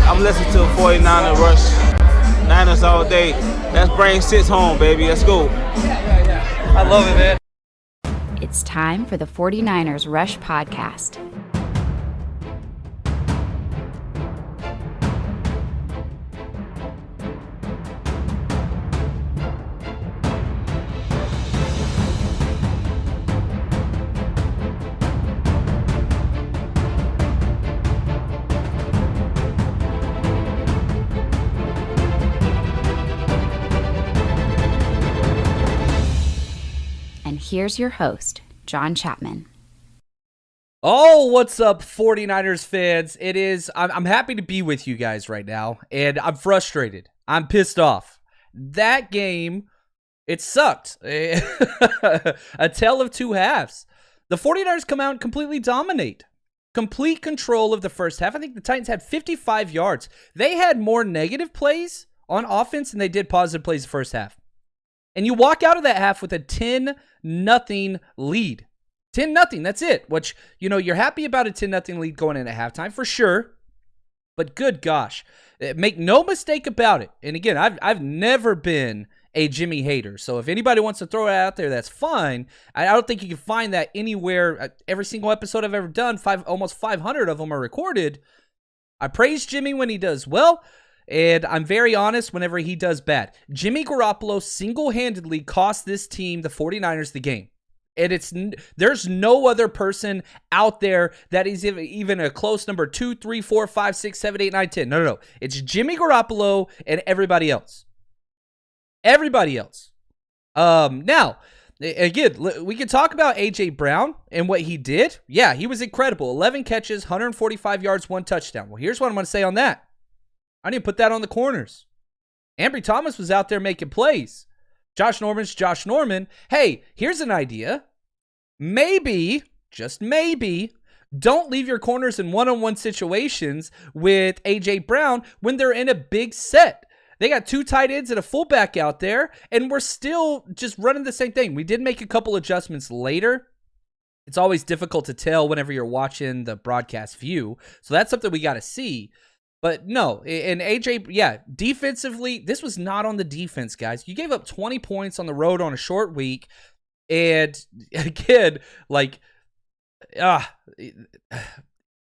I'm listening to 49er Rush. Niners all day. Let's bring 6 home, baby. Let's go. Yeah. I love it, man. It's time for the 49ers Rush podcast. And here's your host, John Chapman. Oh, what's up, 49ers fans? I'm happy to be with you guys right now, and I'm frustrated. I'm pissed off. That game, it sucked. A tale of two halves. The 49ers come out and completely dominate. Complete control of the first half. I think the Titans had 55 yards. They had more negative plays on offense than they did positive plays the first half. And you walk out of that half with a 10-0 lead. 10-0, that's it. Which, you're happy about a 10-0 lead going in at halftime, for sure. But good gosh, make no mistake about it. And again, I've never been a Jimmy hater. So if anybody wants to throw it out there, that's fine. I don't think you can find that anywhere. Every single episode I've ever done, almost 500 of them are recorded. I praise Jimmy when he does well. And I'm very honest whenever he does bad. Jimmy Garoppolo single-handedly cost this team, the 49ers, the game. And there's no other person out there that is even a close number 2, 3, 4, 5, 6, 7, 8, 9, 10. No. It's Jimmy Garoppolo and everybody else. Everybody else. Now, again, we can talk about A.J. Brown and what he did. Yeah, he was incredible. 11 catches, 145 yards, 1 touchdown. Well, here's what I'm going to say on that. I need to put that on the corners. Ambry Thomas was out there making plays. Josh Norman's Josh Norman. Hey, here's an idea. Maybe, just maybe, don't leave your corners in one-on-one situations with A.J. Brown when they're in a big set. They got 2 tight ends and a fullback out there, and we're still just running the same thing. We did make a couple adjustments later. It's always difficult to tell whenever you're watching the broadcast view, so that's something we got to see. But no, and AJ, yeah, defensively, this was not on the defense, guys. You gave up 20 points on the road on a short week. And again,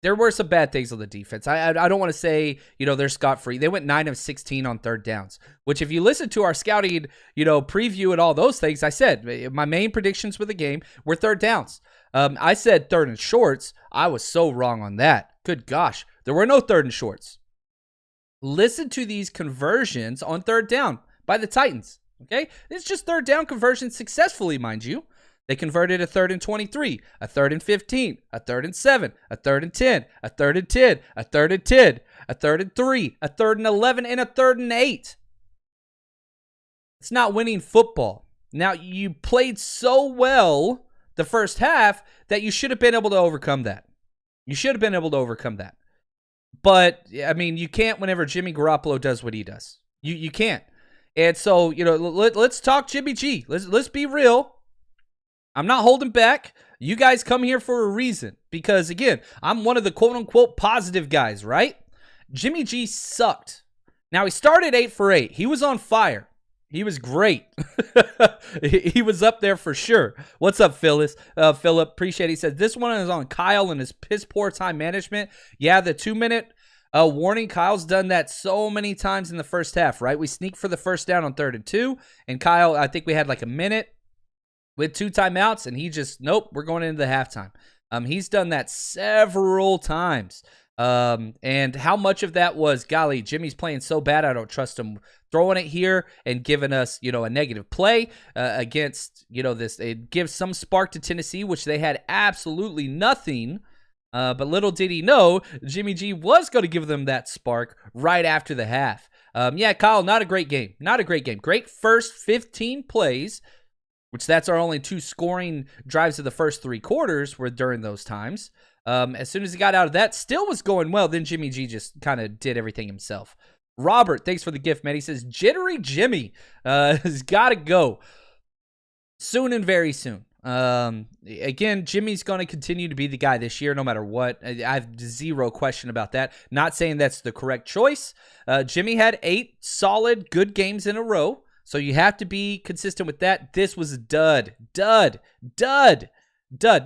there were some bad things on the defense. I don't want to say, they're scot-free. They went 9 of 16 on third downs, which if you listen to our scouting, preview and all those things, I said my main predictions for the game were third downs. I said third and shorts. I was so wrong on that. Good gosh. There were no third and shorts. Listen to these conversions on third down by the Titans, okay? It's just third down conversions successfully, mind you. They converted a 3rd and 23, a 3rd and 15, a 3rd and 7, a 3rd and 10, a 3rd and 10, a 3rd and 10, a 3rd and 3, a 3rd and 11, and a 3rd and 8. It's not winning football. Now, you played so well the first half that you should have been able to overcome that. But, I mean, you can't whenever Jimmy Garoppolo does what he does. You can't. And so, let's talk Jimmy G. Let's be real. I'm not holding back. You guys come here for a reason. Because, again, I'm one of the quote-unquote positive guys, right? Jimmy G sucked. Now, he started 8 for 8. He was on fire. He was great. He was up there for sure. What's up, Phyllis? Philip, appreciate it. He said, this one is on Kyle and his piss poor time management. Yeah, the 2-minute warning. Kyle's done that so many times in the first half, right? We sneak for the first down on 3rd and 2. And Kyle, I think we had like a minute with 2 timeouts. And he just, nope, we're going into the halftime. He's done that several times. And how much of that was, golly, Jimmy's playing so bad, I don't trust him throwing it here and giving us, a negative play against, this. It gives some spark to Tennessee, which they had absolutely nothing. But little did he know, Jimmy G was going to give them that spark right after the half. Yeah, Kyle, not a great game. Great first 15 plays, which that's our only 2 scoring drives of the first 3 quarters were during those times. As soon as he got out of that, still was going well. Then Jimmy G just kind of did everything himself. Robert, thanks for the gift, man. He says, Jittery Jimmy has got to go soon and very soon. Again, Jimmy's going to continue to be the guy this year, no matter what. I have zero question about that. Not saying that's the correct choice. Jimmy had 8 solid, good games in a row, so you have to be consistent with that. This was a dud. Now,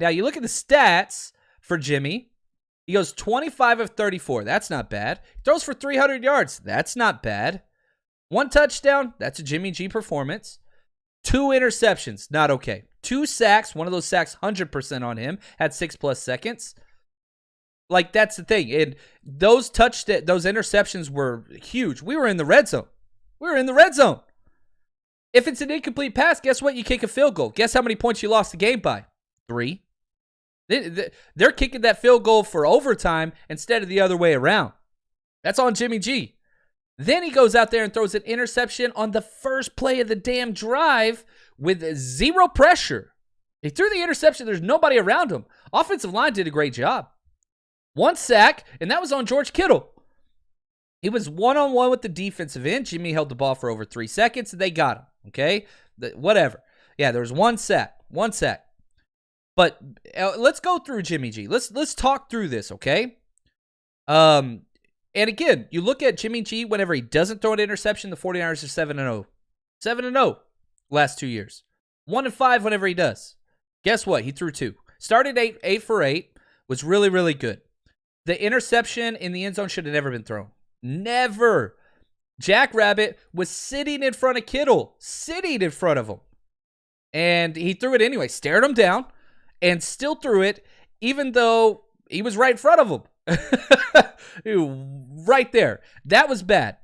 you look at the stats for Jimmy. He goes 25 of 34. That's not bad. He throws for 300 yards. That's not bad. 1 touchdown. That's a Jimmy G performance. 2 interceptions. Not okay. 2 sacks. One of those sacks, 100% on him. Had 6+ seconds. Like, that's the thing. And those interceptions were huge. We were in the red zone. If it's an incomplete pass, guess what? You kick a field goal. Guess how many points you lost the game by? 3. They're kicking that field goal for overtime instead of the other way around. That's on Jimmy G. Then he goes out there and throws an interception on the first play of the damn drive with 0 pressure. He threw the interception. There's nobody around him. Offensive line did a great job. 1 sack, and that was on George Kittle. He was one-on-one with the defensive end. Jimmy held the ball for over 3 seconds, and they got him. Okay? Whatever. Yeah, there was 1 sack. But let's go through Jimmy G. Let's talk through this, okay? And again, you look at Jimmy G, whenever he doesn't throw an interception, the 49ers are 7-0. 7-0 last 2 years. 1-5 whenever he does. Guess what? He threw 2. Started 8 for 8. Was really, really good. The interception in the end zone should have never been thrown. Never. Jack Rabbit was sitting in front of Kittle. Sitting in front of him. And he threw it anyway. Stared him down. And still threw it, even though he was right in front of him. Right there. That was bad.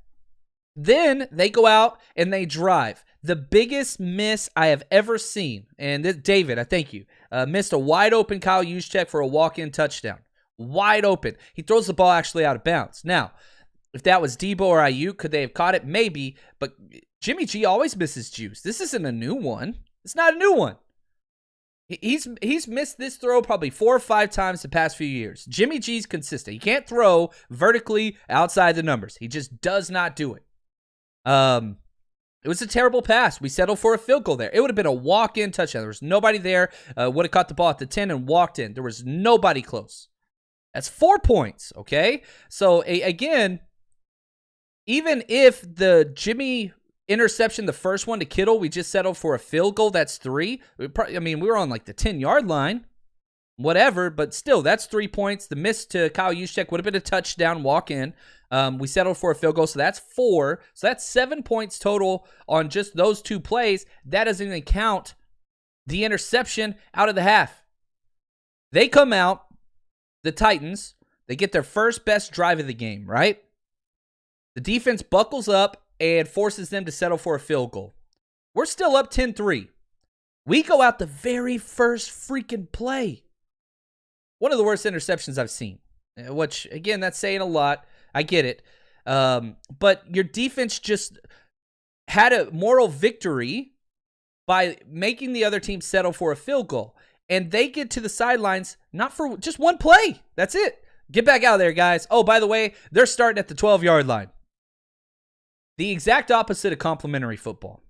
Then they go out and they drive. The biggest miss I have ever seen, and this, David, I thank you, missed a wide open Kyle Juszczyk for a walk-in touchdown. Wide open. He throws the ball actually out of bounds. Now, if that was Deebo or Ayuk, could they have caught it? Maybe, but Jimmy G always misses juice. This isn't a new one. It's not a new one. He's missed this throw probably 4 or 5 times the past few years. Jimmy G's consistent. He can't throw vertically outside the numbers. He just does not do it. It was a terrible pass. We settled for a field goal there. It would have been a walk-in touchdown. There was nobody there. Would have caught the ball at the 10 and walked in. There was nobody close. That's 4 points, okay? So, again, even if the Jimmy interception, the first one to Kittle, we just settled for a field goal, that's 3. We were on like the 10-yard line, whatever, but still, that's 3 points. The miss to Kyle Juszczyk would have been a touchdown walk-in. We settled for a field goal, so that's 4. So that's 7 points total on just those 2 plays. That doesn't even count the interception out of the half. They come out, the Titans, they get their first best drive of the game, right? The defense buckles up and forces them to settle for a field goal. We're still up 10-3. We go out the very first freaking play. One of the worst interceptions I've seen, which, again, that's saying a lot. I get it. But your defense just had a moral victory by making the other team settle for a field goal. And they get to the sidelines not for just 1 play. That's it. Get back out of there, guys. Oh, by the way, they're starting at the 12-yard line. The exact opposite of complimentary football.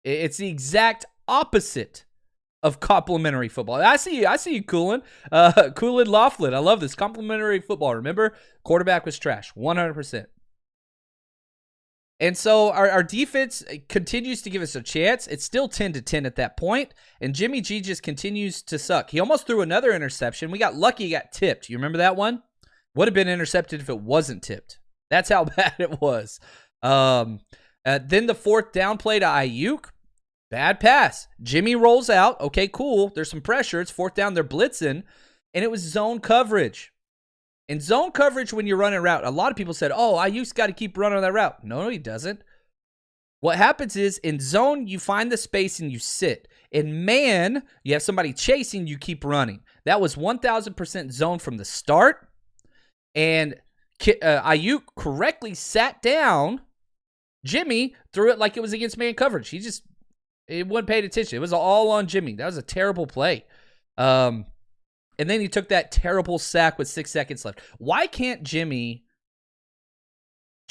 It's the exact opposite of complimentary football. I see you, Coolin. Coolin Laughlin. I love this. Complimentary football. Remember, quarterback was trash. 100%. And so our defense continues to give us a chance. It's still 10-10 at that point, and Jimmy G just continues to suck. He almost threw another interception. We got lucky, he got tipped. You remember that one? Would have been intercepted if it wasn't tipped. That's how bad it was. Then the 4th down play to Ayuk. Bad pass. Jimmy rolls out. Okay, cool. There's some pressure. It's 4th down. They're blitzing. And it was zone coverage. In zone coverage, when you're running a route, a lot of people said, oh, Ayuk's got to keep running on that route. No, he doesn't. What happens is, in zone, you find the space and you sit. In man, you have somebody chasing, you keep running. That was 1,000% zone from the start. And Ayuk correctly sat down. Jimmy threw it like it was against man coverage. He wasn't paying attention. It was all on Jimmy. That was a terrible play. And then he took that terrible sack with 6 seconds left. Why can't Jimmy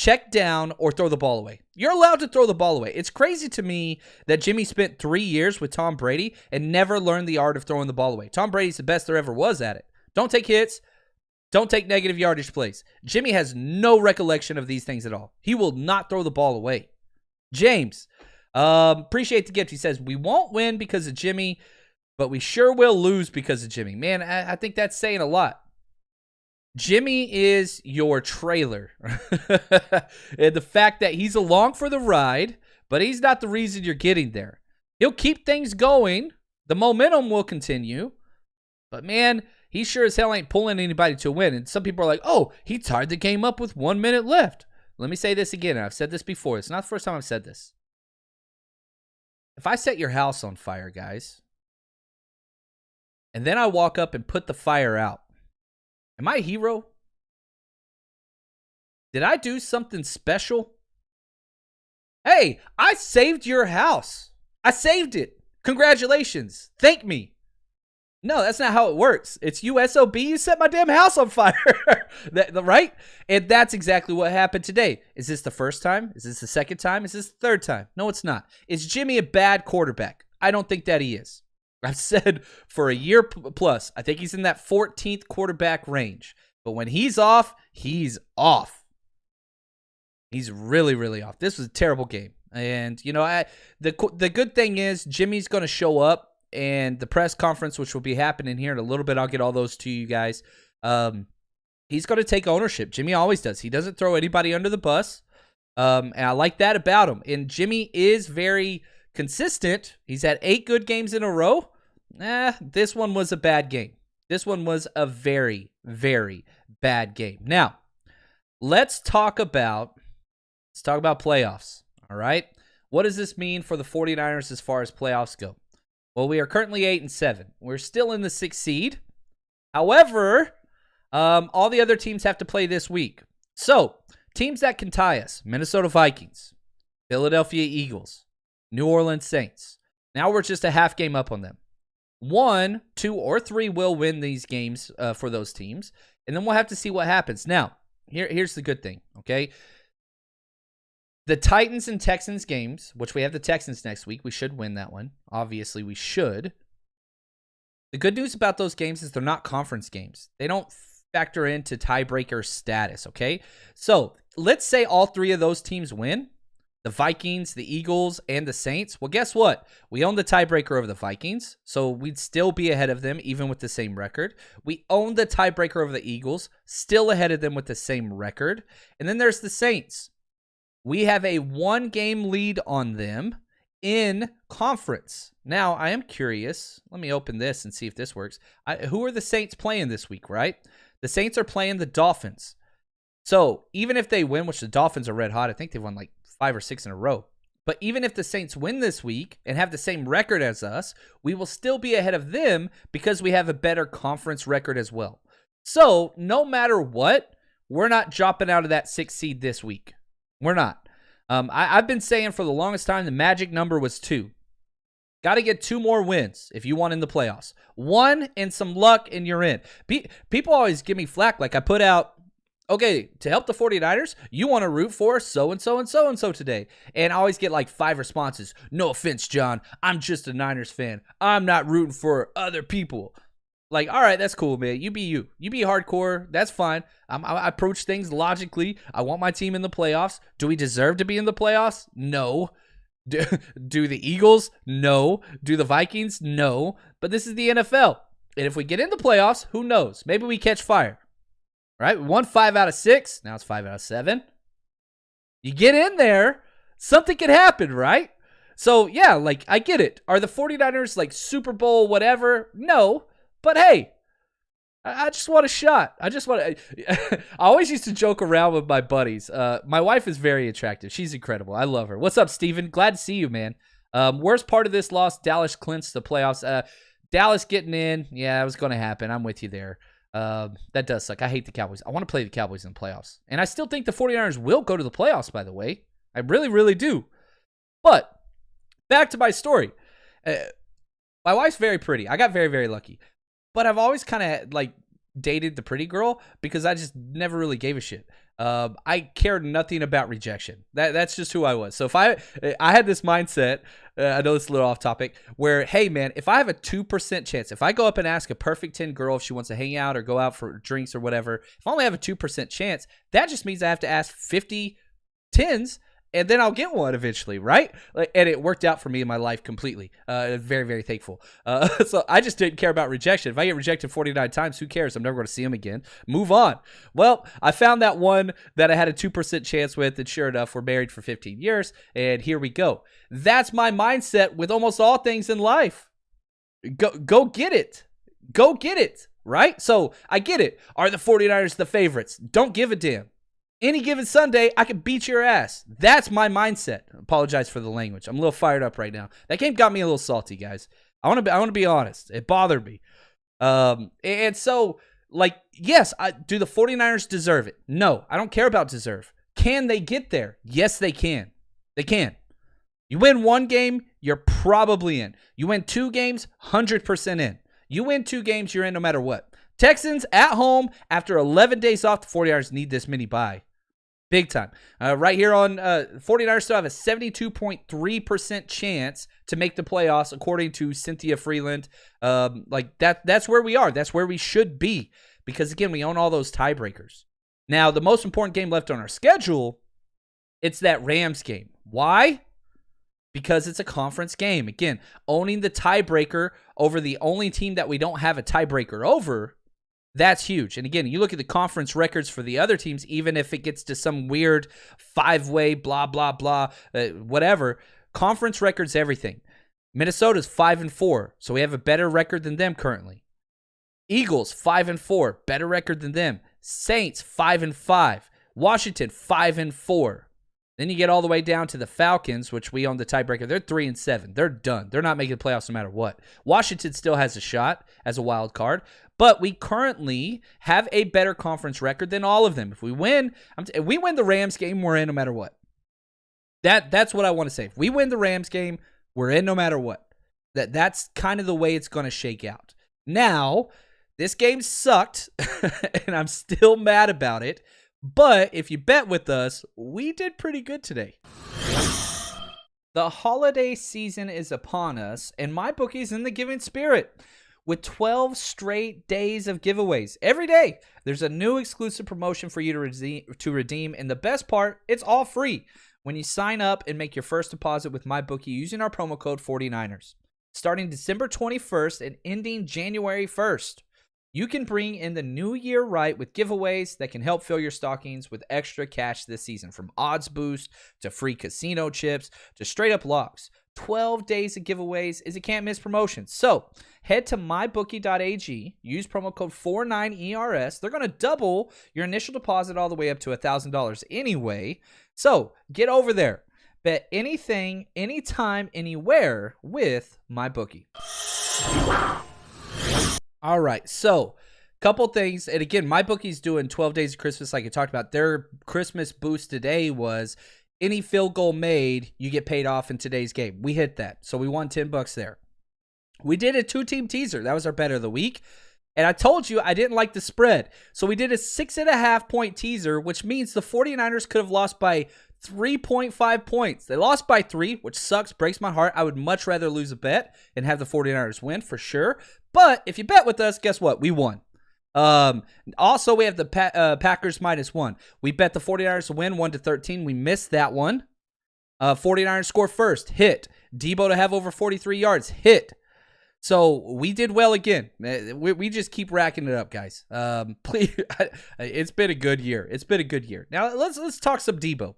check down, or throw the ball away. You're allowed to throw the ball away. It's crazy to me that Jimmy spent 3 years with Tom Brady and never learned the art of throwing the ball away. Tom Brady's the best there ever was at it. Don't take hits. Don't take negative yardage plays. Jimmy has no recollection of these things at all. He will not throw the ball away. James, appreciate the gift. He says, we won't win because of Jimmy, but we sure will lose because of Jimmy. Man, I think that's saying a lot. Jimmy is your trailer. And the fact that he's along for the ride, but he's not the reason you're getting there. He'll keep things going. The momentum will continue. But man, he sure as hell ain't pulling anybody to win. And some people are like, oh, he tied the game up with 1 minute left. Let me say this again. I've said this before. It's not the first time I've said this. If I set your house on fire, guys, and then I walk up and put the fire out, am I a hero? Did I do something special? Hey, I saved your house. I saved it. Congratulations. Thank me. No, that's not how it works. It's you SOB. You set my damn house on fire. Right? And that's exactly what happened today. Is this the first time? Is this the second time? Is this the third time? No, it's not. Is Jimmy a bad quarterback? I don't think that he is. I've said for a year plus, I think he's in that 14th quarterback range. But when he's off, he's off. He's really, really off. This was a terrible game. And, you know, the good thing is Jimmy's going to show up, and the press conference, which will be happening here in a little bit, I'll get all those to you guys. He's going to take ownership. Jimmy always does. He doesn't throw anybody under the bus. And I like that about him. And Jimmy is very consistent. He's had 8 good games in a row. This one was a bad game. This one was a very, very bad game. Now, let's talk about playoffs, all right? What does this mean for the 49ers as far as playoffs go? Well, we are currently 8-7. We're still in the 6th seed. However, all the other teams have to play this week. So, teams that can tie us: Minnesota Vikings, Philadelphia Eagles, New Orleans Saints. Now we're just a half game up on them. 1, 2, or 3 will win these games for those teams, and then we'll have to see what happens. Now, here's the good thing, okay? The Titans and Texans games, which we have the Texans next week, we should win that one. Obviously, we should. The good news about those games is they're not conference games. They don't factor into tiebreaker status, okay? So, let's say all 3 of those teams win. The Vikings, the Eagles, and the Saints. Well, guess what? We own the tiebreaker over the Vikings, so we'd still be ahead of them, even with the same record. We own the tiebreaker over the Eagles, still ahead of them with the same record. And then there's the Saints. We have a 1-game lead on them in conference. Now, I am curious. Let me open this and see if this works. Who are the Saints playing this week, right? The Saints are playing the Dolphins. So, even if they win, which the Dolphins are red hot, I think they've won like 5 or 6 in a row. But even if the Saints win this week and have the same record as us, we will still be ahead of them because we have a better conference record as well. So, no matter what, we're not dropping out of that 6th seed this week. We're not. I've been saying for the longest time the magic number was 2. Got to get 2 more wins if you want in the playoffs. 1 and some luck and you're in. People always give me flack like I put out, okay, to help the 49ers, you want to root for so-and-so and so-and-so today. And I always get like 5 responses. No offense, John. I'm just a Niners fan. I'm not rooting for other people. Like, all right, that's cool, man. You be you. You be hardcore. That's fine. I approach things logically. I want my team in the playoffs. Do we deserve to be in the playoffs? No. Do the Eagles? No. Do the Vikings? No. But this is the NFL. And if we get in the playoffs, who knows? Maybe we catch fire. Right? We won 5 out of 6. Now it's 5 out of 7. You get in there, something can happen, right? So, yeah, like, I get it. Are the 49ers like Super Bowl whatever? No. But hey, I just want a shot. I always used to joke around with my buddies. My wife is very attractive. She's incredible. I love her. What's up, Steven? Glad to see you, man. Worst part of this loss, Dallas clinched the playoffs. Dallas getting in, yeah, it was going to happen. I'm with you there. That does suck. I hate the Cowboys. I want to play the Cowboys in the playoffs. And I still think the 49ers will go to the playoffs, by the way. I really, really do. But back to my story. My wife's very pretty. I got very, very lucky. But I've always kind of like dated the pretty girl because I just never really gave a shit. I cared nothing about rejection. That's just who I was. So if I had this mindset, I know it's a little off topic, where, hey man, if I have a 2% chance, if I go up and ask a perfect 10 girl if she wants to hang out or go out for drinks or whatever, if I only have a 2% chance, that just means I have to ask 50 10s, and then I'll get one eventually, right? And it worked out for me in my life completely. Very, very thankful. So I just didn't care about rejection. If I get rejected 49 times, who cares? I'm never going to see him again. Move on. Well, I found that one that I had a 2% chance with, and sure enough, we're married for 15 years, and here we go. That's my mindset with almost all things in life. Go get it. Go get it, right? So I get it. Are the 49ers the favorites? Don't give a damn. Any given Sunday, I can beat your ass. That's my mindset. I apologize for the language. I'm a little fired up right now. That game got me a little salty, guys. I want to be honest. It bothered me. And so, yes, do the 49ers deserve it? No, I don't care about deserve. Can they get there? Yes, they can. They can. You win one game, you're probably in. You win 2 games, 100% in. You win 2 games, you're in no matter what. Texans at home after 11 days off. The 49ers need this mini bye. Big time. Right here on 49ers still have a 72.3% chance to make the playoffs, according to Cynthia Freeland. That's where we are. That's where we should be. Because, again, we own all those tiebreakers. Now, the most important game left on our schedule, it's that Rams game. Why? Because it's a conference game. Again, owning the tiebreaker over the only team that we don't have a tiebreaker over, that's huge. And again, you look at the conference records for the other teams, even if it gets to some weird 5-way, blah, blah, blah, whatever, conference records, everything. Minnesota's 5-4, so we have a better record than them currently. Eagles, 5-4, better record than them. Saints, 5-5. Washington, 5-4. Then you get all the way down to the Falcons, which we own the tiebreaker. They're 3-7. They're done. They're not making the playoffs no matter what. Washington still has a shot as a wild card, but we currently have a better conference record than all of them. If we win, if we win the Rams game, we're in no matter what. That's what I want to say. If we win the Rams game, we're in no matter what. That's kind of the way it's going to shake out. Now, this game sucked, and I'm still mad about it. But if you bet with us, we did pretty good today. The holiday season is upon us, and MyBookie's in the giving spirit. With 12 straight days of giveaways. Every day, there's a new exclusive promotion for you to redeem. And the best part, it's all free when you sign up and make your first deposit with MyBookie using our promo code 49ers. Starting December 21st and ending January 1st. You can bring in the new year right with giveaways that can help fill your stockings with extra cash this season. From odds boost to free casino chips to straight up locks. 12 days of giveaways is a can't miss promotion. So head to mybookie.ag, use promo code 49ERS. They're going to double your initial deposit all the way up to $1,000 anyway. So get over there. Bet anything, anytime, anywhere with MyBookie. All right, so couple things. And again, MyBookie's doing 12 days of Christmas like I talked about. Their Christmas boost today was any field goal made, you get paid off in today's game. We hit that, so we won $10 there. We did a 2-team teaser. That was our bet of the week. And I told you I didn't like the spread. So we did a 6.5-point teaser, which means the 49ers could have lost by 3.5 points. They lost by 3, which sucks, breaks my heart. I would much rather lose a bet and have the 49ers win for sure. But if you bet with us, guess what? We won. Also, we have the Packers -1. We bet the 49ers to win 1-13. We missed that one. 49ers score first. Hit. Deebo to have over 43 yards. Hit. So we did well again. We just keep racking it up, guys. Please, it's been a good year. It's been a good year. Now let's talk some Deebo.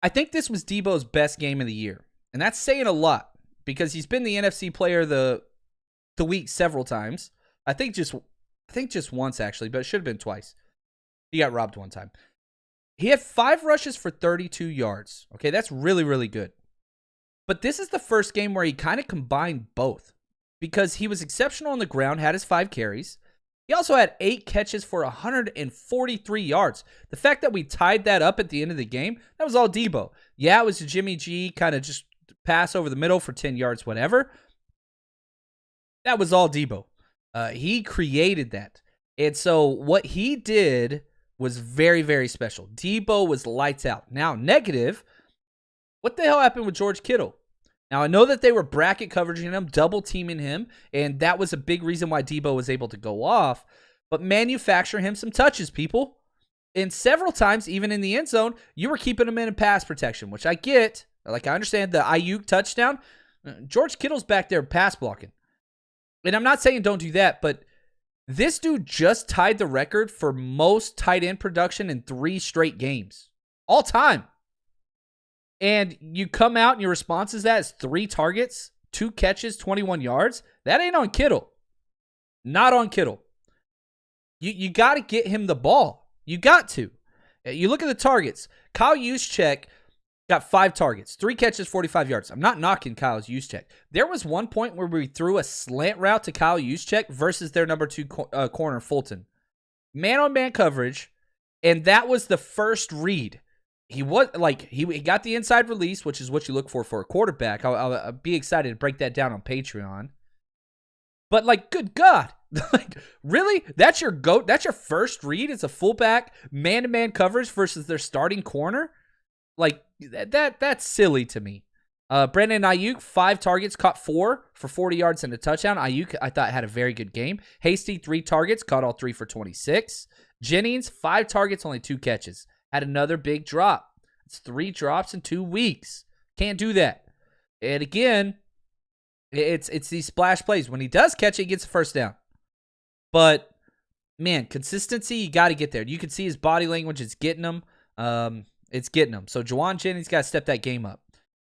I think this was Deebo's best game of the year, and that's saying a lot because he's been the NFC Player of the week several times. I think just once actually, but it should have been twice. He got robbed one time. He had 5 rushes for 32 yards. Okay, that's really, really good. But this is the first game where he kind of combined both because he was exceptional on the ground, had his 5 carries. He also had 8 catches for 143 yards. The fact that we tied that up at the end of the game, that was all Deebo. Yeah, it was a Jimmy G kind of just pass over the middle for 10 yards, whatever. That was all Deebo. He created that. And so what he did was very, very special. Deebo was lights out. Now, negative, what the hell happened with George Kittle? Now, I know that they were bracket coveraging him, double teaming him, and that was a big reason why Deebo was able to go off. But manufacture him some touches, people. And several times, even in the end zone, you were keeping him in pass protection, which I get. Like, I understand the Ayuk touchdown. George Kittle's back there pass blocking. And I'm not saying don't do that, but this dude just tied the record for most tight end production in 3 straight games. All time. And you come out and your response is that is 3 targets, 2 catches, 21 yards. That ain't on Kittle. Not on Kittle. You got to get him the ball. You got to. You look at the targets. Kyle Juszczyk got 5 targets, 3 catches, 45 yards. I'm not knocking Kyle Juszczyk. There was one point where we threw a slant route to Kyle Juszczyk versus their number 2 corner, Fulton. Man-on-man coverage, and that was the first read. He was like he got the inside release, which is what you look for a quarterback. I'll be excited to break that down on Patreon. But like, good God, like really? That's your goat. That's your first read. It's a fullback man-to-man coverage versus their starting corner. Like that's silly to me. Brandon Ayuk, 5 targets, caught 4 for 40 yards and a touchdown. Ayuk, I thought, had a very good game. Hasty, 3 targets, caught all 3 for 26. Jennings, 5 targets, only 2 catches. Had another big drop. It's 3 drops in 2 weeks. Can't do that. And again, it's these splash plays. When he does catch it, he gets a first down. But, man, consistency, you got to get there. You can see his body language. It's getting him. It's getting him. So, Juwan Jennings got to step that game up.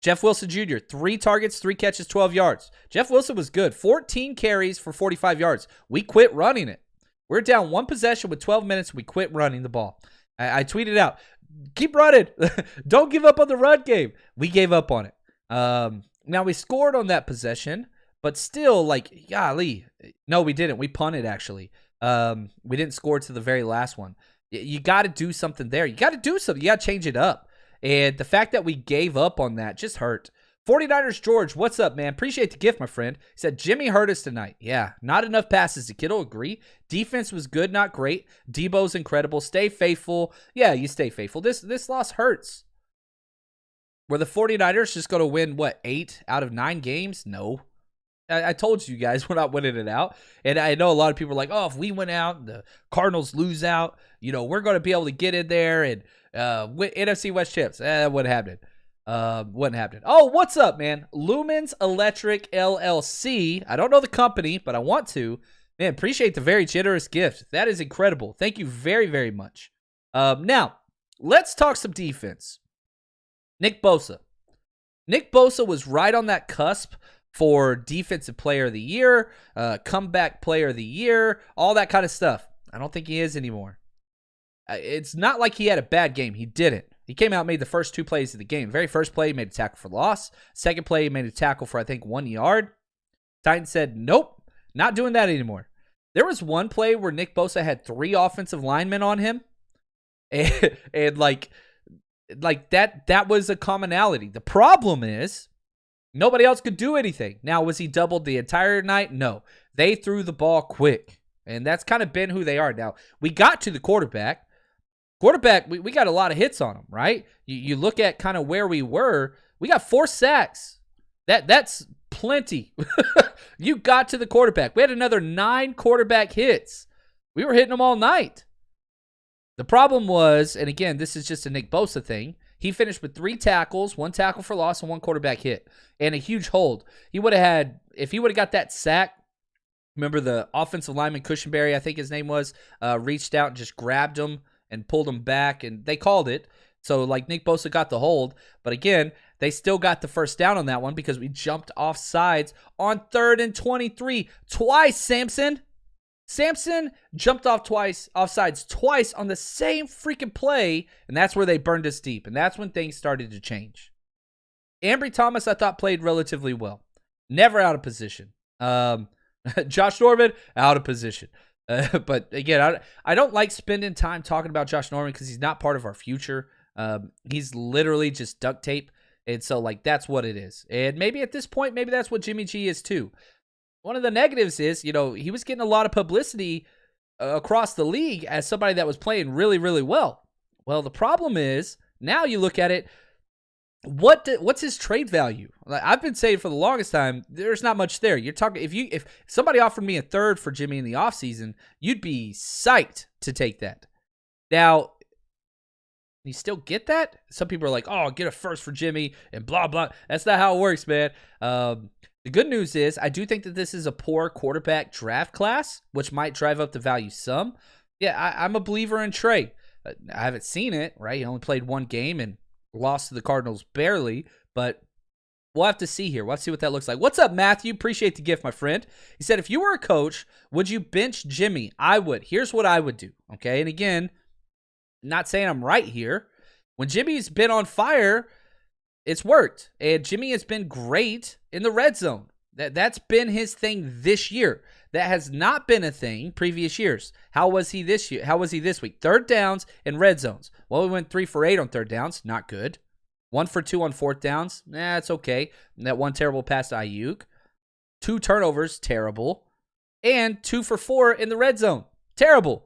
Jeff Wilson Jr., 3 targets, 3 catches, 12 yards. Jeff Wilson was good. 14 carries for 45 yards. We quit running it. We're down 1 possession with 12 minutes. We quit running the ball. I tweeted out, keep running. Don't give up on the run game. We gave up on it. Now, we scored on that possession, but still, like, golly. No, we didn't. We punted, actually. We didn't score to the very last one. You got to do something there. You got to do something. You got to change it up. And the fact that we gave up on that just hurt. 49ers George, what's up, man? Appreciate the gift, my friend. He said, Jimmy hurt us tonight. Yeah, not enough passes. Did Kittle agree? Defense was good, not great. Deebo's incredible. Stay faithful. Yeah, you stay faithful. This loss hurts. Were the 49ers just going to win, 8 out of 9 games? No. I told you guys we're not winning it out. And I know a lot of people are like, oh, if we went out and the Cardinals lose out, we're going to be able to get in there and win NFC West chips. That wouldn't happen. Wouldn't happen. Oh, what's up, man? Lumens Electric LLC. I don't know the company, but I want to. Man, appreciate the very generous gift. That is incredible. Thank you very, very much. Now, let's talk some defense. Nick Bosa. Nick Bosa was right on that cusp for Defensive Player of the Year, Comeback Player of the Year, all that kind of stuff. I don't think he is anymore. It's not like he had a bad game. He didn't. He came out and made the first 2 plays of the game. Very first play, he made a tackle for loss. Second play, he made a tackle for, I think, 1 yard. Titans said, nope, not doing that anymore. There was one play where Nick Bosa had 3 offensive linemen on him. And like that was a commonality. The problem is nobody else could do anything. Now, was he doubled the entire night? No. They threw the ball quick. And that's kind of been who they are. Now, we got to the quarterback. We got a lot of hits on him, right? You look at kind of where we were. We got 4 sacks. That's plenty. You got to the quarterback. We had another 9 quarterback hits. We were hitting them all night. The problem was, and again, this is just a Nick Bosa thing, he finished with 3 tackles, 1 tackle for loss, and 1 quarterback hit, and a huge hold. He would have had, if he would have got that sack, remember the offensive lineman, Cushenberry, I think his name was, reached out and just grabbed him and pulled him back, and they called it. So, like, Nick Bosa got the hold. But again, they still got the first down on that one because we jumped off sides on 3rd and 23. Twice, Samson. Samson jumped off sides twice on the same freaking play, and that's where they burned us deep. And that's when things started to change. Ambry Thomas, I thought, played relatively well. Never out of position. Josh Norman, out of position. But again, I don't like spending time talking about Josh Norman because he's not part of our future. He's literally just duct tape. And so, like, that's what it is. And maybe at this point, maybe that's what Jimmy G is too. One of the negatives is, he was getting a lot of publicity across the league as somebody that was playing really, really well. Well, the problem is now you look at it. What's his trade value? Like I've been saying for the longest time, there's not much there. You're talking if somebody offered me a third for Jimmy in the offseason, you'd be psyched to take that. Now, you still get that? Some people are like, oh, get a first for Jimmy and blah, blah. That's not how it works, man. The good news is I do think that this is a poor quarterback draft class, which might drive up the value some. Yeah, I'm a believer in Trey. I haven't seen it, right? He only played one game and lost to the Cardinals barely, but we'll have to see here. We'll have to see what that looks like. What's up, Matthew? Appreciate the gift, my friend. He said, if you were a coach, would you bench Jimmy? I would. Here's what I would do, okay? And again, not saying I'm right here. When Jimmy's been on fire, it's worked. And Jimmy has been great in the red zone. That's been his thing this year. That has not been a thing previous years. How was he this year? How was he this week? Third downs and red zones. Well, we went 3 for 8 on third downs. Not good. 1 for 2 on fourth downs. It's okay. And that one terrible pass to Ayuk. 2 turnovers. Terrible. And 2 for 4 in the red zone. Terrible.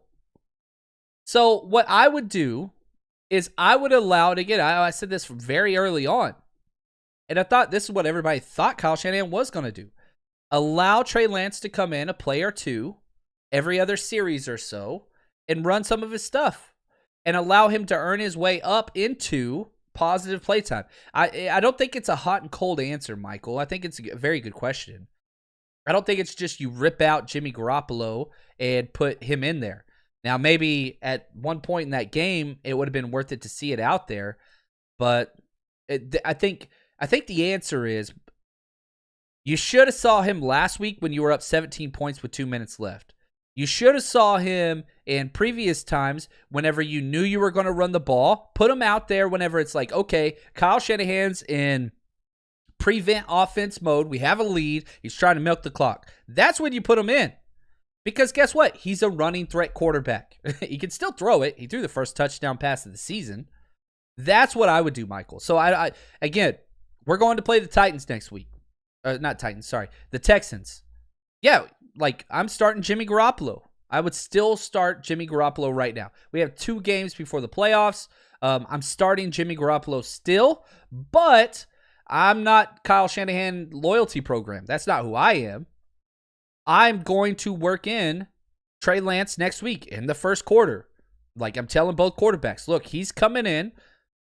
So what I would do is I would allow it again. I said this very early on. And I thought this is what everybody thought Kyle Shanahan was going to do. Allow Trey Lance to come in a play or two every other series or so and run some of his stuff and allow him to earn his way up into positive playtime. I don't think it's a hot and cold answer, Michael. I think it's a very good question. I don't think it's just you rip out Jimmy Garoppolo and put him in there. Now, maybe at one point in that game, it would have been worth it to see it out there. But I think the answer is you should have saw him last week when you were up 17 points with 2 minutes left. You should have saw him in previous times whenever you knew you were going to run the ball. Put him out there whenever it's like, okay, Kyle Shanahan's in prevent offense mode. We have a lead. He's trying to milk the clock. That's when you put him in. Because guess what? He's a running threat quarterback. He can still throw it. He threw the first touchdown pass of the season. That's what I would do, Michael. So, again, we're going to play the Titans next week. Not Titans, sorry. The Texans. Yeah, like, I'm starting Jimmy Garoppolo. I would still start Jimmy Garoppolo right now. We have 2 games before the playoffs. I'm starting Jimmy Garoppolo still, but I'm not Kyle Shanahan loyalty program. That's not who I am. I'm going to work in Trey Lance next week in the first quarter. Like I'm telling both quarterbacks, look, he's coming in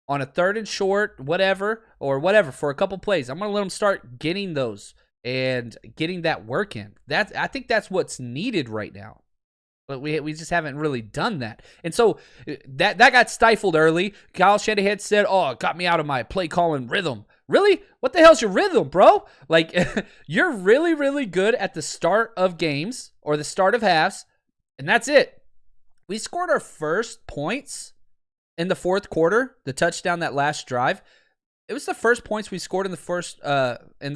on a 3rd and short, whatever, for a couple plays. I'm going to let him start getting those and getting that work in. I think that's what's needed right now. But we just haven't really done that. And so that got stifled early. Kyle Shanahan said, oh, it got me out of my play calling rhythm. Really? What the hell's your rhythm, bro? Like, you're really, really good at the start of games or the start of halves, and that's it. We scored our first points in the fourth quarter, the touchdown that last drive. It was the first points we scored in the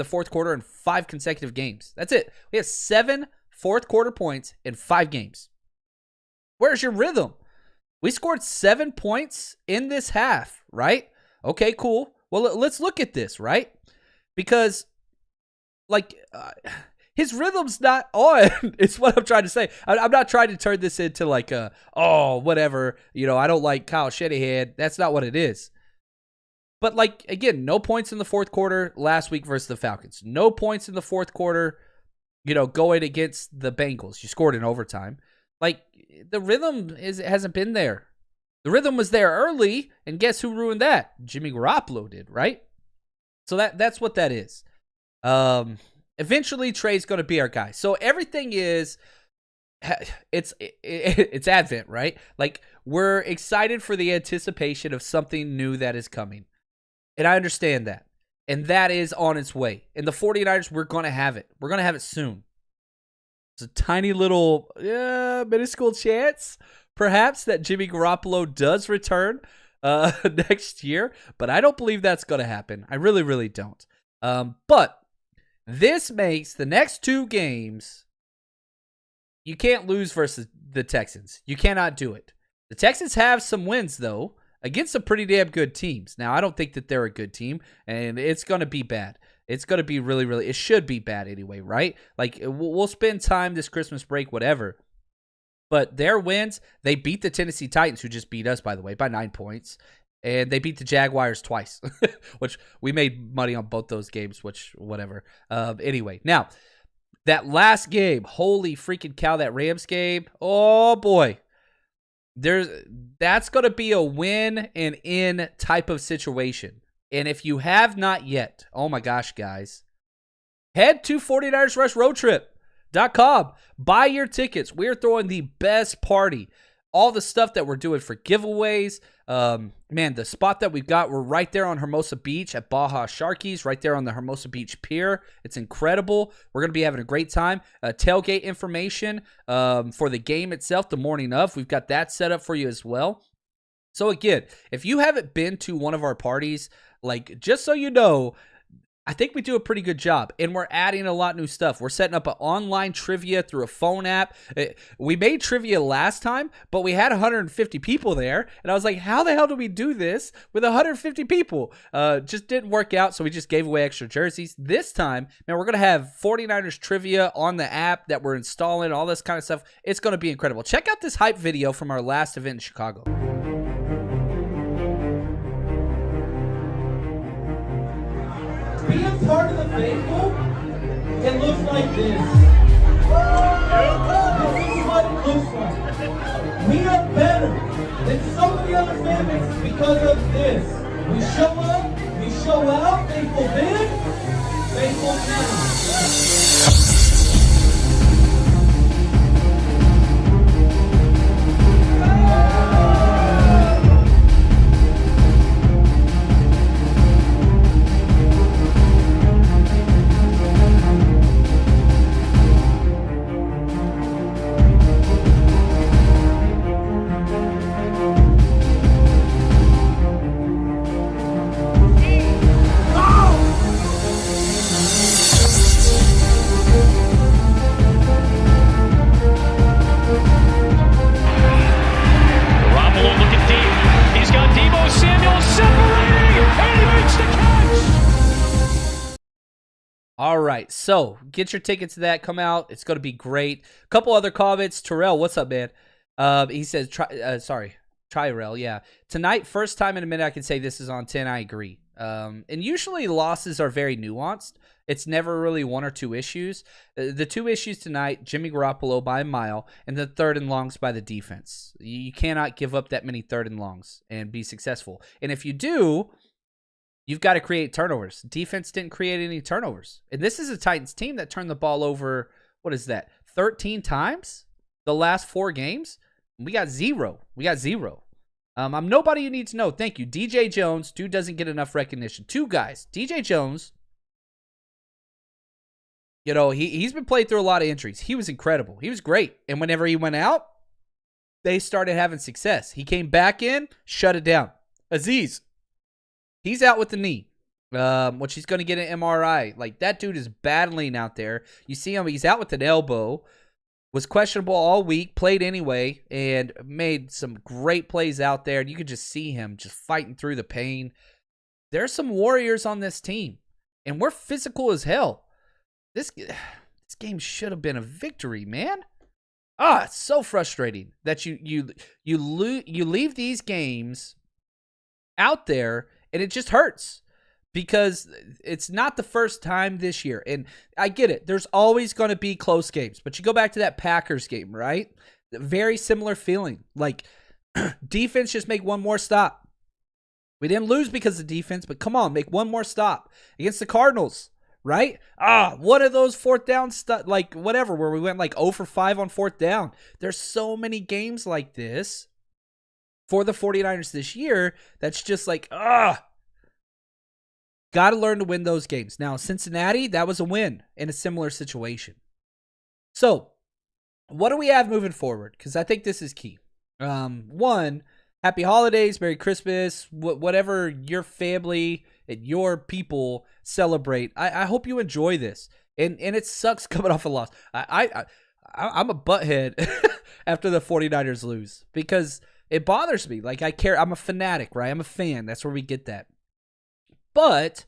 fourth quarter in 5 consecutive games. That's it. We have 7 fourth quarter points in 5 games. Where's your rhythm? We scored 7 points in this half, right? Okay, cool. Well, let's look at this, right? Because, like, his rhythm's not on. It's what I'm trying to say. I'm not trying to turn this into like whatever. You know, I don't like Kyle Shanahan. That's not what it is. But, like, again, no points in the fourth quarter last week versus the Falcons. No points in the fourth quarter, you know, going against the Bengals. You scored in overtime. Like, the rhythm hasn't been there. The rhythm was there early, and guess who ruined that? Jimmy Garoppolo did, right? So that's what that is. Eventually, Trey's going to be our guy. So everything is, it's Advent, right? Like, we're excited for the anticipation of something new that is coming. And I understand that. And that is on its way. And the 49ers, we're going to have it. We're going to have it soon. It's a tiny little, minuscule chance, perhaps, that Jimmy Garoppolo does return next year. But I don't believe that's going to happen. I really, really don't. But this makes the next 2 games, you can't lose versus the Texans. You cannot do it. The Texans have some wins, though, against some pretty damn good teams. Now, I don't think that they're a good team, and it's going to be bad. It's going to be really, really, it should be bad anyway, right? Like, we'll spend time this Christmas break, whatever. But their wins, they beat the Tennessee Titans, who just beat us, by the way, by 9 points. And they beat the Jaguars twice, which we made money on both those games, which whatever. Anyway, now, that last game, holy freaking cow, that Rams game, oh boy. That's going to be a win and in type of situation. And if you have not yet, oh my gosh, guys, head to 49ers Rush Road Trip.com. Buy your tickets. We're throwing the best party. All the stuff that we're doing for giveaways. Man, the spot that we've got, we're right there on Hermosa Beach at Baja Sharkies, right there on the Hermosa Beach Pier. It's incredible. We're going to be having a great time. Tailgate information for the game itself, the morning of. We've got that set up for you as well. So again, if you haven't been to one of our parties, like, just so you know, I think we do a pretty good job, and we're adding a lot of new stuff. We're setting up an online trivia through a phone app. We made trivia last time, but we had 150 people there, and I was like, how the hell do we do this with 150 people? Just didn't work out, so we just gave away extra jerseys. This time, man, we're going to have 49ers trivia on the app that we're installing, all this kind of stuff. It's going to be incredible. Check out this hype video from our last event in Chicago. Being part of the faithful, it looks like this. This is what it looks like. We are better than so many other families because of this. We show up, we show out, faithful then, faithful now. Garoppolo looking deep. He's got Deebo Samuel separating, and he makes the catch. All right, so get your tickets to that. Come out. It's going to be great. A couple other comments. Terrell, what's up, man? He says, Tyrell, yeah. Tonight, first time in a minute I can say this is on 10. I agree. And usually losses are very nuanced. It's never really one or two issues. The two issues tonight, Jimmy Garoppolo by a mile, and the third and longs by the defense. You cannot give up that many third and longs and be successful. And if you do, you've got to create turnovers. Defense didn't create any turnovers. And this is a Titans team that turned the ball over, what is that, 13 times the last 4 games? We got zero. I'm nobody you need to know. Thank you. DJ Jones, dude doesn't get enough recognition. 2 guys. DJ Jones, you know, he's been playing through a lot of injuries. He was incredible. He was great. And whenever he went out, they started having success. He came back in, shut it down. Aziz, he's out with the knee, which he's going to get an MRI. Like, that dude is battling out there. You see him, he's out with an elbow. Was questionable all week, played anyway, and made some great plays out there. And you could just see him just fighting through the pain. There's some warriors on this team, and we're physical as hell. This game should have been a victory, man. It's so frustrating that you leave these games out there, and it just hurts. Because it's not the first time this year. And I get it. There's always going to be close games. But you go back to that Packers game, right? Very similar feeling. Like, defense, just make one more stop. We didn't lose because of defense, but come on, make one more stop. Against the Cardinals, right? What are those fourth down stuff? Like, whatever, where we went like 0 for 5 on fourth down. There's so many games like this for the 49ers this year that's just like, got to learn to win those games. Now, Cincinnati, that was a win in a similar situation. So, what do we have moving forward? Because I think this is key. One, happy holidays, Merry Christmas, whatever your family and your people celebrate. I hope you enjoy this. And it sucks coming off a loss. I'm a butthead after the 49ers lose because it bothers me. Like, I care. I'm a fanatic, right? I'm a fan. That's where we get that. But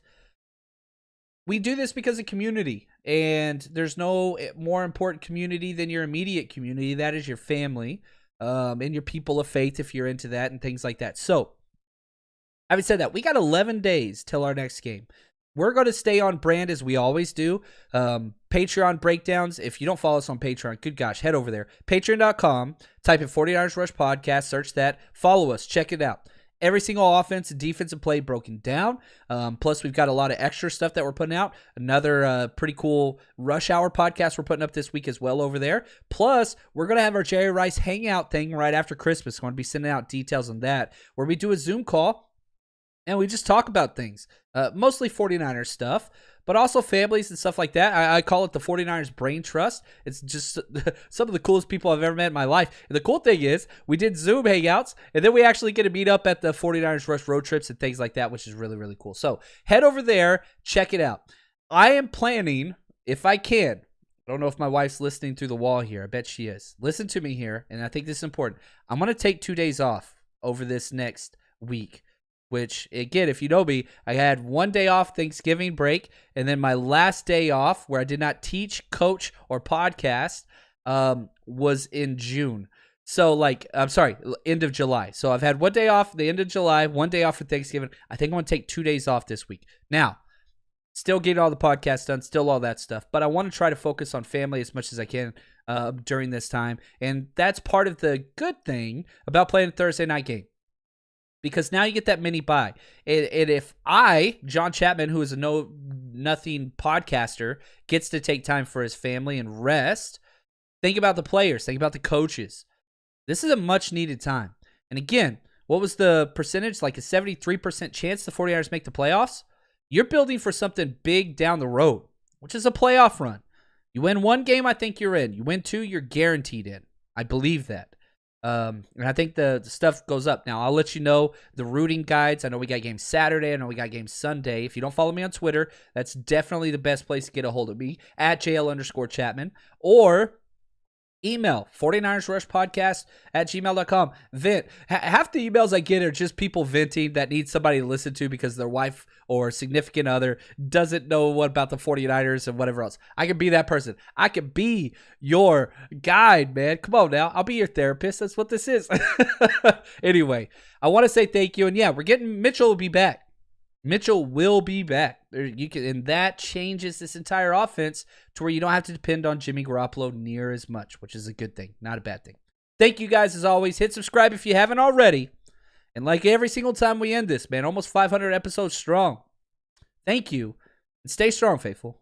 we do this because of community. And there's no more important community than your immediate community. That is your family, and your people of faith, if you're into that and things like that. So, having said that, we got 11 days till our next game. We're going to stay on brand as we always do. Patreon breakdowns. If you don't follow us on Patreon, good gosh, head over there. Patreon.com. Type in 49ers Rush Podcast. Search that. Follow us. Check it out. Every single offense and defensive play broken down. Plus, we've got a lot of extra stuff that we're putting out. Another pretty cool Rush Hour podcast we're putting up this week as well over there. Plus, we're going to have our Jerry Rice hangout thing right after Christmas. I'm going to be sending out details on that, where we do a Zoom call and we just talk about things. Mostly 49ers stuff, but also families and stuff like that. I call it the 49ers Brain Trust. It's just some of the coolest people I've ever met in my life. And the cool thing is, we did Zoom hangouts, and then we actually get to meet up at the 49ers Rush road trips and things like that, which is really, really cool. So head over there, check it out. I am planning, if I can, I don't know if my wife's listening through the wall here. I bet she is. Listen to me here, and I think this is important. I'm going to take 2 days off over this next week. Which, again, if you know me, I had 1 day off Thanksgiving break, and then my last day off where I did not teach, coach, or podcast was in June. So, end of July. So I've had 1 day off the end of July, 1 day off for Thanksgiving. I think I'm going to take 2 days off this week. Now, still getting all the podcasts done, still all that stuff, but I want to try to focus on family as much as I can during this time, and that's part of the good thing about playing a Thursday night game. Because now you get that mini bye. And if I, John Chapman, who is a know-nothing podcaster, gets to take time for his family and rest, think about the players. Think about the coaches. This is a much-needed time. And again, what was the percentage? Like a 73% chance the 49ers make the playoffs? You're building for something big down the road, which is a playoff run. You win 1 game, I think you're in. You win 2, you're guaranteed in. I believe that. And I think the stuff goes up. Now, I'll let you know the rooting guides. I know we got games Saturday. I know we got games Sunday. If you don't follow me on Twitter, that's definitely the best place to get a hold of me, at JL_Chapman. Or email 49ersRushPodcast@gmail.com. Vent. Half the emails I get are just people venting that need somebody to listen to because their wife or significant other doesn't know what about the 49ers and whatever else. I can be that person. I can be your guide, man. Come on now. I'll be your therapist. That's what this is. Anyway, I want to say thank you. And yeah, Mitchell will be back. Mitchell will be back. And that changes this entire offense to where you don't have to depend on Jimmy Garoppolo near as much, which is a good thing, not a bad thing. Thank you guys as always. Hit subscribe if you haven't already. And like every single time we end this, man, almost 500 episodes strong. Thank you. And stay strong, faithful.